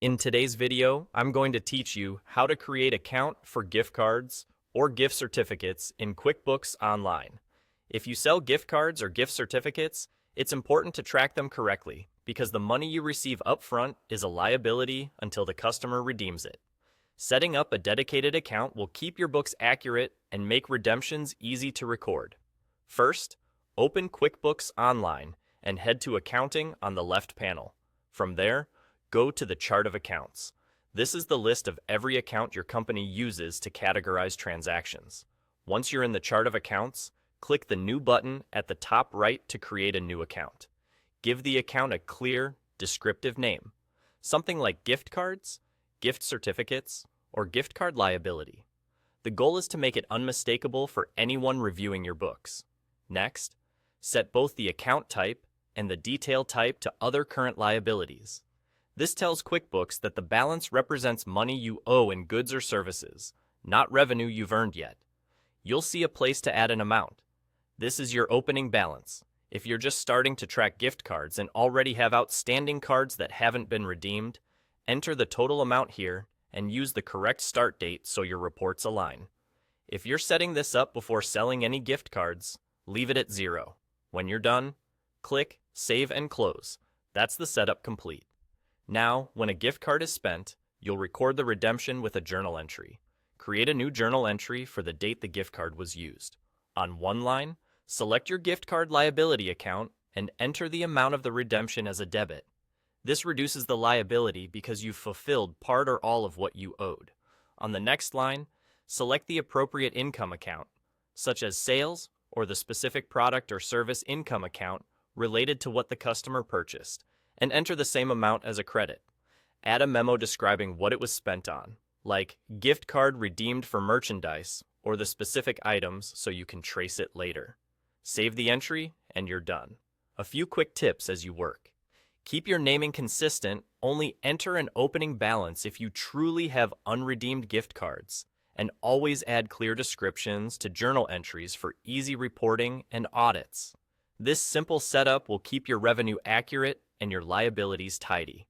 In today's video, I'm going to teach you how to create account for gift cards or gift certificates in QuickBooks Online. If you sell gift cards or gift certificates, it's important to track them correctly because the money you receive upfront is a liability until the customer redeems it. Setting up a dedicated account will keep your books accurate and make redemptions easy to record. First, open QuickBooks Online and head to Accounting on the left panel. From there, go to the Chart of Accounts. This is the list of every account your company uses to categorize transactions. Once you're in the Chart of Accounts, click the New button at the top right to create a new account. Give the account a clear, descriptive name, something like gift cards, gift certificates, or gift card liability. The goal is to make it unmistakable for anyone reviewing your books. Next, set both the account type and the detail type to Other Current Liabilities. This tells QuickBooks that the balance represents money you owe in goods or services, not revenue you've earned yet. You'll see a place to add an amount. This is your opening balance. If you're just starting to track gift cards and already have outstanding cards that haven't been redeemed, enter the total amount here and use the correct start date so your reports align. If you're setting this up before selling any gift cards, leave it at 0. When you're done, click Save and Close. That's the setup complete. Now, when a gift card is spent, you'll record the redemption with a journal entry. Create a new journal entry for the date the gift card was used. On one line, select your gift card liability account and enter the amount of the redemption as a debit. This reduces the liability because you've fulfilled part or all of what you owed. On the next line, select the appropriate income account, such as sales or the specific product or service income account related to what the customer purchased, and enter the same amount as a credit. Add a memo describing what it was spent on, like gift card redeemed for merchandise or the specific items so you can trace it later. Save the entry and you're done. A few quick tips as you work. Keep your naming consistent, only enter an opening balance if you truly have unredeemed gift cards, and always add clear descriptions to journal entries for easy reporting and audits. This simple setup will keep your revenue accurate and your liabilities tidy.